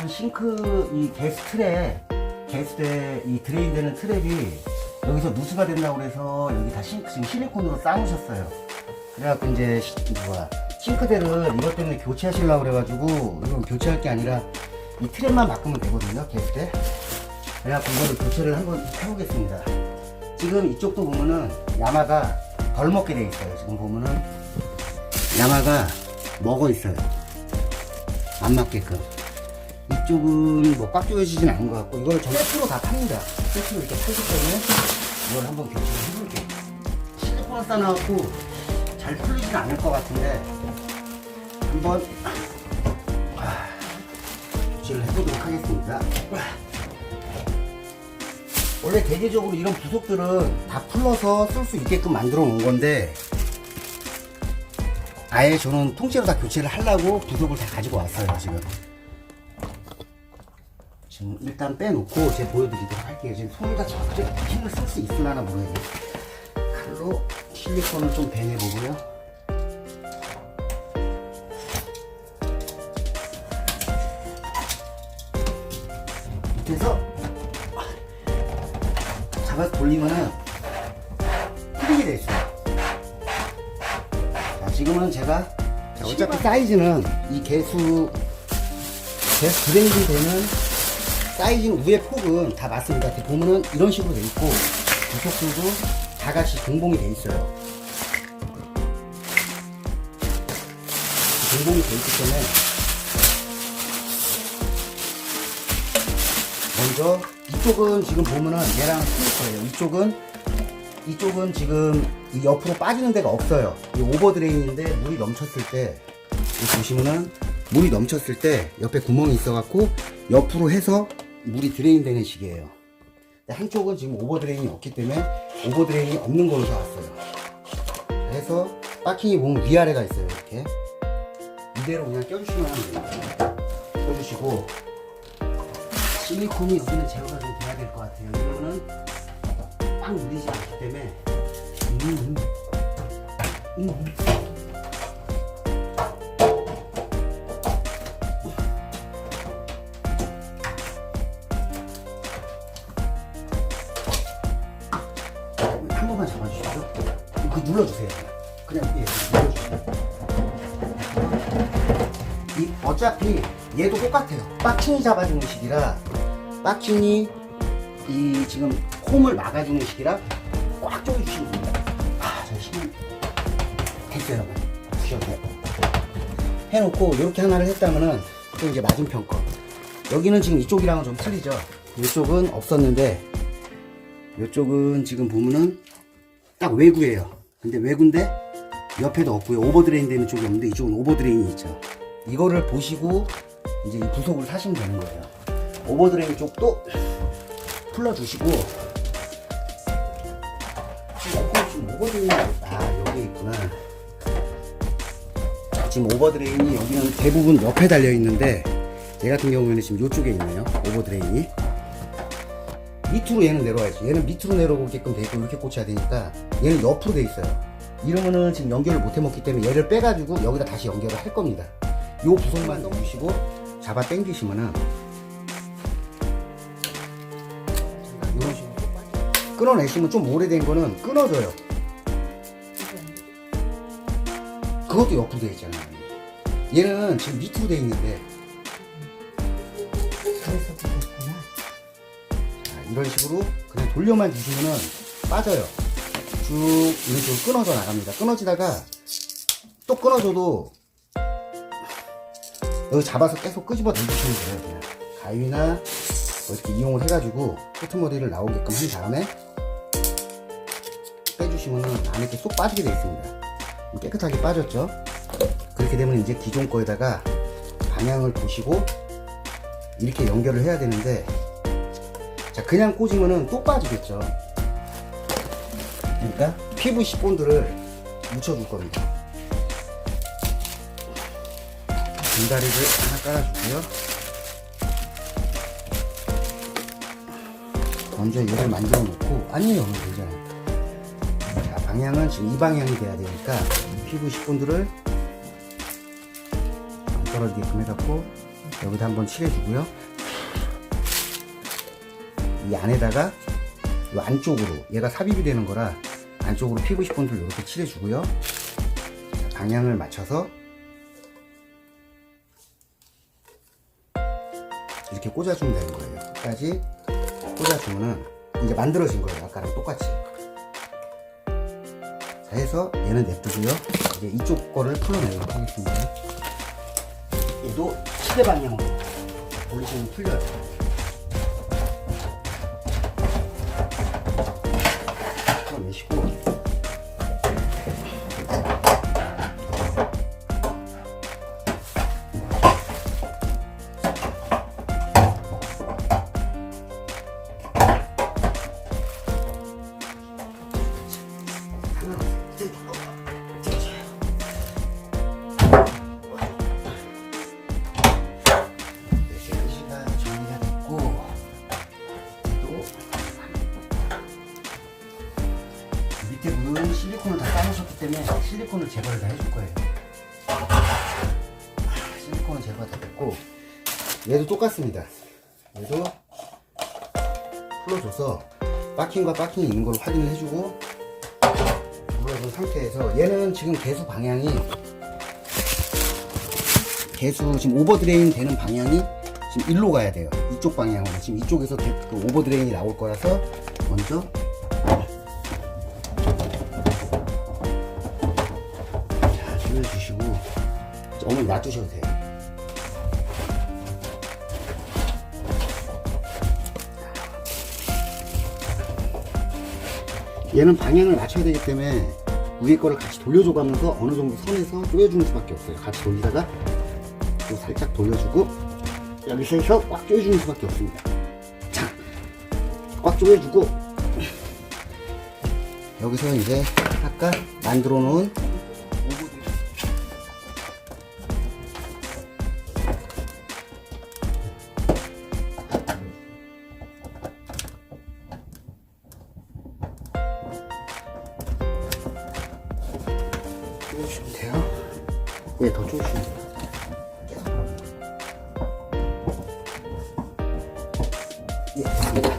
싱크 이 게스트에 이 드레인 되는 트랩이 여기서 누수가 된다고 그래서 여기 다 지금 실리콘으로 쌓으셨어요. 그래갖고 이제 싱크대를 이것 때문에 교체하시려고 그래가지고 이건 교체할 게 아니라 이 트랩만 바꾸면 되거든요. 게스트에. 그래갖고 이거를 교체를 한번 해보겠습니다. 지금 이쪽도 보면은 야마가 덜 먹게 돼 있어요. 지금 보면은 야마가 먹어 있어요. 안 맞게끔. 이쪽은 뭐 꽉 조여지진 않은 것 같고, 이걸 전 세트로 다 팝니다. 세트로 이렇게 팔기 때문에 이걸 한번 교체를 해볼게요. 실리콘을 싸놔갖고 잘 풀리진 않을 것 같은데 한번 교체를 해보도록 하겠습니다. 원래 대개적으로 이런 부속들은 다 풀러서 쓸 수 있게끔 만들어 놓은 건데, 아예 저는 통째로 다 교체를 하려고 부속을 다 가지고 왔어요. 지금 일단 빼놓고 제가 보여드리도록 할게요. 지금 손에다 적극 힘을 쓸 수 있으려나 모르겠네요. 칼로 실리콘을 좀 베내보고요. 밑에서 잡아서 돌리면은 풀리게 돼 있어요. 자, 지금은 제가 어차피 사이즈는 이 개수 드레인이 되는 사이즈는 위에 폭은 다 맞습니다. 이렇게 보면은 이런 식으로 돼 있고 부속들도 다 같이 동봉이 돼 있어요. 동봉이 돼 있기 때문에 먼저 이쪽은 지금 보면은 얘랑 틀릴 거예요. 이쪽은 지금 이 옆으로 빠지는 데가 없어요. 이 오버드레인인데 물이 넘쳤을 때 보시면은 물이 넘쳤을 때 옆에 구멍이 있어 갖고 옆으로 해서 물이 드레인 되는 식이에요. 한쪽은 지금 오버드레인이 없기 때문에 오버드레인이 없는 걸로 사왔어요. 그래서 바킹이 보면 위아래가 있어요. 이렇게 이대로 그냥 껴주시면 하면 됩니다. 껴주시고 실리콘이 여기는 제거가 좀 돼야 될 것 같아요. 이거는 꽉 눌리지 않기 때문에 한 번만 잡아주시죠. 그 눌러주세요. 그냥 눌러주세요. 어차피 얘도 똑같아요. 박킹이 잡아주는 식이라, 박킹이 이 지금 홈을 막아주는 식이라 꽉 조여주시면 됩니다. 저 힘을 됐어요. 부셔도 해놓고 이렇게 하나를 했다면은 또 이제 맞은편 거. 여기는 지금 이쪽이랑은 좀 틀리죠. 이쪽은 없었는데 이쪽은 지금 보면은 딱 외구예요. 근데 외구인데 옆에도 없고요. 오버드레인 되는 쪽이 없는데 이쪽은 오버드레인이 있죠. 이거를 보시고 이제 이 부속을 사시면 되는 거예요. 오버드레인 쪽도 풀러주시고, 지금 오버드레인이 여기 있구나. 지금 오버드레인이 여기는 대부분 옆에 달려 있는데 얘 같은 경우에는 지금 이쪽에 있네요. 오버드레인이 밑으로 얘는 내려와야지. 얘는 밑으로 내려오게끔 돼 있고 이렇게 꽂혀야 되니까 얘는 옆으로 돼 있어요. 이러면은 지금 연결을 못 해먹기 때문에 얘를 빼가지고 여기다 다시 연결을 할 겁니다. 요 부속만 넣으시고 잡아 당기시면은 이런 식으로 끊어내시면 좀 오래된 거는 끊어져요. 그것도 옆으로 되어 있잖아요. 얘는 지금 밑으로 되어 있는데, 그래서 그랬구나. 이런 식으로 그냥 돌려만 주시면은 빠져요. 쭉 이런 식으로 끊어져 나갑니다. 끊어지다가 또 끊어져도 여기 잡아서 계속 끄집어 내주시면 돼요. 그냥 가위나 뭐 이렇게 이용을 해가지고 끄트머리를 나오게끔 한 다음에 빼주시면은 안에 이렇게 쏙 빠지게 되어 있습니다. 깨끗하게 빠졌죠. 그렇게 되면 이제 기존 거에다가 방향을 보시고 이렇게 연결을 해야 되는데, 자 그냥 꽂으면은 또 빠지겠죠. 그러니까 PVC 본드를 묻혀줄 겁니다. 분다리를 하나 깔아주고요. 먼저 얘를 만들어 놓고, 아니에요, 괜찮아요. 자, 방향은 지금 이 방향이 돼야 되니까 PVC 본드를 안 떨어지게끔 해갖고 여기다 한번 칠해주고요. 이 안에다가 이 안쪽으로, 얘가 삽입이 되는 거라 안쪽으로 피부 시폰들 이렇게 칠해주고요. 방향을 맞춰서 이렇게 꽂아주면 되는 거예요. 끝까지 꽂아주면은 이제 만들어진 거예요. 아까랑 똑같이. 자, 해서 얘는 냅두고요. 이제 이쪽 거를 풀어내도록 하겠습니다. 얘도 시계 방향으로 돌리시면 풀려요. 풀어내시고, 밑에 물은 실리콘을 다 까놓으셨기 때문에 실리콘을 제거를 다 해줄 거예요. 실리콘은 제거가 다 됐고, 얘도 똑같습니다. 얘도 풀어줘서 박킹과 박킹이 있는 걸 확인을 해주고, 풀어준 상태에서 얘는 지금 개수 방향이, 개수 지금 오버드레인 되는 방향이 지금 일로 가야 돼요. 이쪽 방향으로. 지금 이쪽에서 그 오버드레인이 나올 거라서 먼저 주시고, 어머니 놔두셔도 돼요. 얘는 방향을 맞춰야 되기 때문에 위에 거를 같이 돌려줘 가면서 어느 정도 선에서 조여주는 수밖에 없어요. 같이 돌리다가 또 살짝 돌려주고, 여기서 해서 꽉 조여주는 수밖에 없습니다. 자, 꽉 조여주고, 여기서 이제 아까 만들어 놓은 쪼주시면 돼요. 예, 더 쪼주시면 돼요. 예, 됩니다.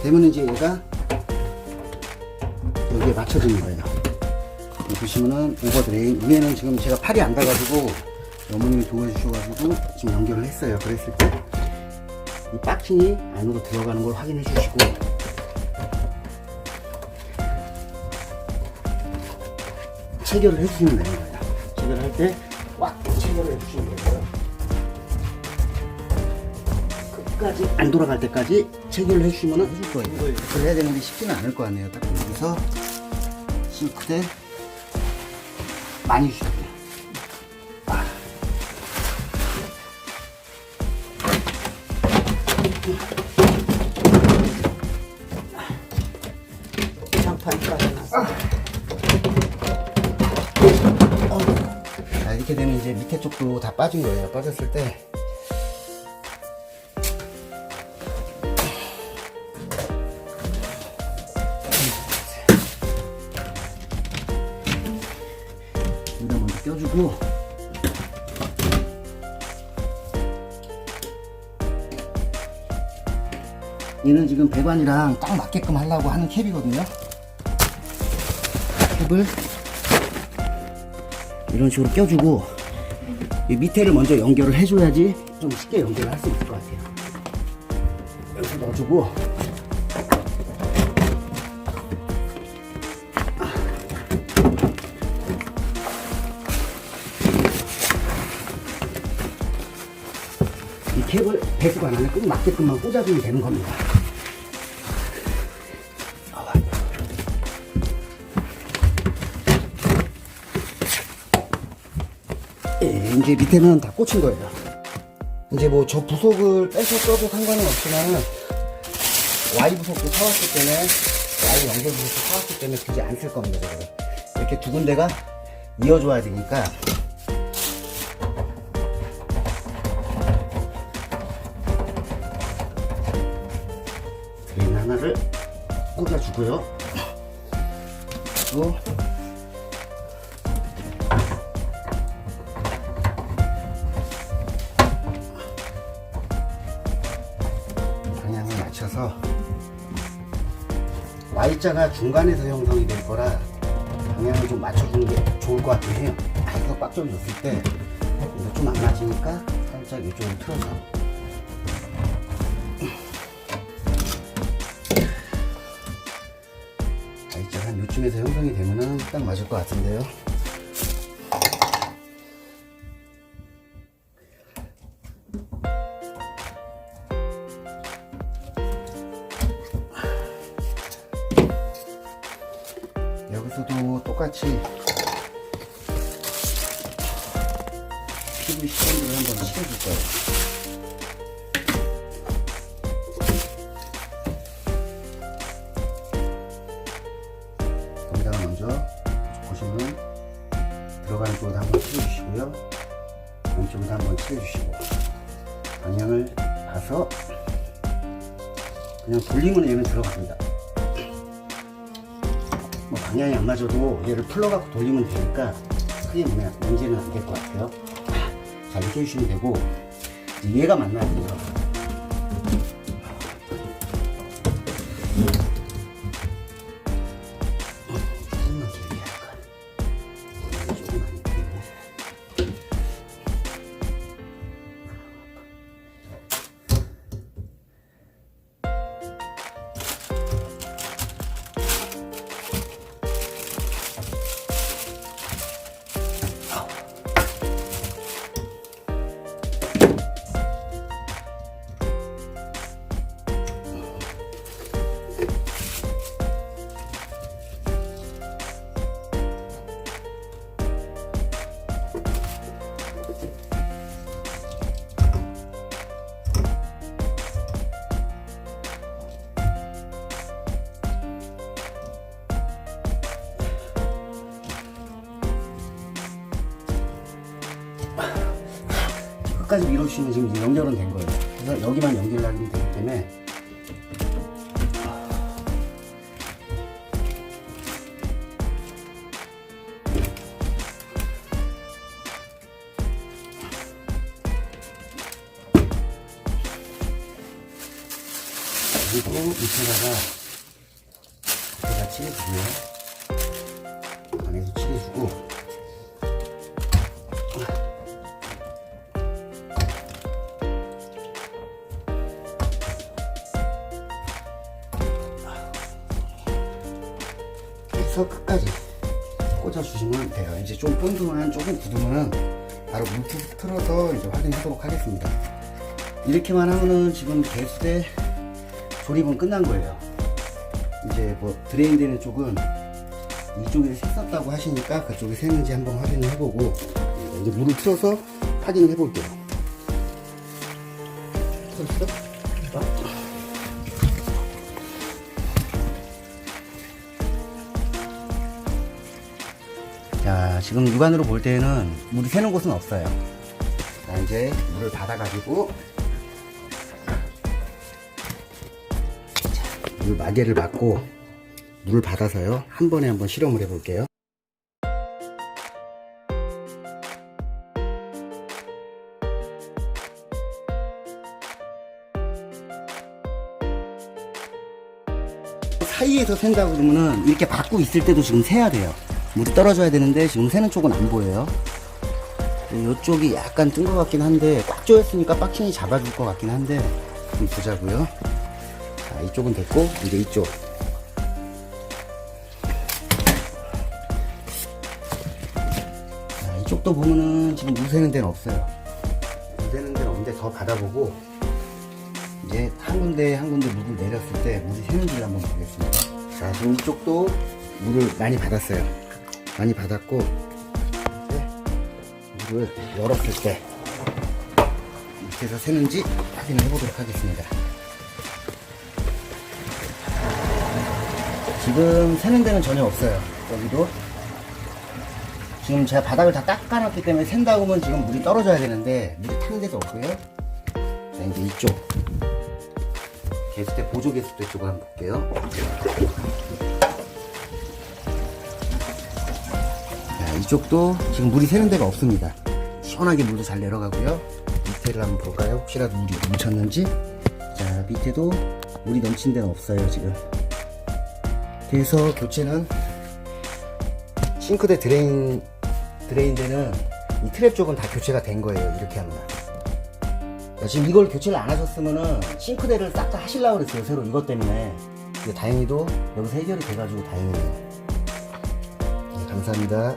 되면 이제 얘가 여기에 맞춰지는 거예요. 보시면은 오버드레인, 위에는 지금 제가 팔이 안 닿아가지고 어머님이 도와주셔가지고 지금 연결을 했어요. 그랬을 때 이 박킹이 안으로 들어가는 걸 확인해 주시고, 체결을 해주시면 되는 거예요. 체결할 때 꽉 체결을 해주시면 되고요. 끝까지 안 돌아갈 때까지 체결을 해주시면 해줄 거예요. 그걸 해야 되는데 쉽지는 않을 거 아니에요. 딱 여기서 싱크대 많이 주셔야 돼요. 장판까지 났어. 자, 이렇게 되면 이제 밑에 쪽도 다 빠진 거예요. 빠졌을 때 여기다 먼저 껴주고, 얘는 지금 배관이랑 딱 맞게끔 하려고 하는 캡이거든요. 캡을 이런 식으로 껴주고, 이 밑에를 먼저 연결을 해줘야지 좀 쉽게 연결을 할 수 있을 것 같아요. 여기서 넣어주고, 이 캡을 배수관 안에 꼭 맞게끔만 꽂아주면 되는 겁니다. 예, 이제 밑에는 다 꽂힌 거예요. 이제 뭐 저 부속을 빼서 써도 상관은 없지만, Y 부속도 사왔기 때문에, Y 연결 부속도 사왔기 때문에 굳이 안 쓸 겁니다. 저거. 이렇게 두 군데가 이어줘야 되니까. 드레인 하나를 꽂아주고요. 그리고 맞춰서 Y자가 중간에서 형성이 될 거라 방향을 좀 맞춰주는 게 좋을 것 같긴 해요. 이거 꽉 조여줬을 때 이거 좀 안 맞으니까 살짝 이쪽으로 틀어서 Y자가 한 요쯤에서 형성이 되면은 딱 맞을 것 같은데요. 여기서도 똑같이 PVC 를 한번 칠해줄 거예요. 거기다가 먼저 보시면 들어가는 쪽으로 한번 칠해주시고요. 왼쪽으로 한번 칠해주시고 방향을 봐서 그냥 돌리면 얘는 들어갑니다. 뭐 방향이 안 맞아도 얘를 풀러갖고 돌리면 되니까 크게 문제는 안 될 것 같아요. 잘 이렇게 해주시면 되고 이제 얘가 만나야 돼요. 조금만 길게 할까? 조금만 길게. 끝까지 밀어주시면 지금 이제 연결은 된 거예요. 그래서 여기만 연결하면 되기 때문에 그리고 밑에다가 칠해주고요. 안에서 칠해주고 해서 끝까지 꽂아주시면 돼요. 이제 좀 본드만 조금 굳으면 바로 물풀 틀어서 이제 확인하도록 하겠습니다. 이렇게만 하면은 지금 개수대 조립은 끝난 거예요. 이제 뭐 드레인 되는 쪽은 이쪽에서 샜었다고 하시니까 그쪽에 샜는지 한번 확인을 해보고 이제 물을 틀어서 확인을 해볼게요. 틀었어? 자, 지금 육안으로 볼 때는 물이 새는 곳은 없어요. 자, 이제 물을 받아가지고 물 마개를 받고 물을 받아서요 한 번에 한번 실험을 해볼게요. 사이에서 샌다고 그러면은 이렇게 받고 있을 때도 지금 새야 돼요. 물이 떨어져야 되는데 지금 새는 쪽은 안 보여요. 이쪽이 약간 뜬 것 같긴 한데 꽉 조였으니까 빡킹이 잡아줄 것 같긴 한데 좀 보자고요. 자, 이쪽은 됐고 이제 이쪽. 자, 이쪽도 보면은 지금 물 새는 데는 없어요. 물 새는 데는 없는데 더 받아보고 이제 한 군데 한 군데 물을 내렸을 때 물이 새는지를 한번 보겠습니다. 자, 지금 이쪽도 물을 많이 받았어요. 많이 받았고 물을 열었을 때 밑에서 새는지 확인을 해보도록 하겠습니다. 지금 새는 데는 전혀 없어요. 여기도 지금 제가 바닥을 다 닦아놨기 때문에 샌다고 하면 지금 물이 떨어져야 되는데 물이 타는 데도 없고요. 자, 이제 이쪽 개수대 보조 개수대 쪽을 한번 볼게요. 자, 이쪽도 지금 물이 새는 데가 없습니다. 시원하게 물도 잘 내려가고요. 밑에를 한번 볼까요? 혹시라도 물이 묻혔는지. 자, 밑에도 물이 넘친 데는 없어요 지금. 그래서 교체는 싱크대 드레인대는 이 트랩 쪽은 다 교체가 된 거예요. 이렇게 하면. 지금 이걸 교체를 안 하셨으면은 싱크대를 싹 다 하시려고 그랬어요 새로 이것 때문에. 근데 다행히도 여기서 해결이 돼가지고 다행이네요. 네, 감사합니다.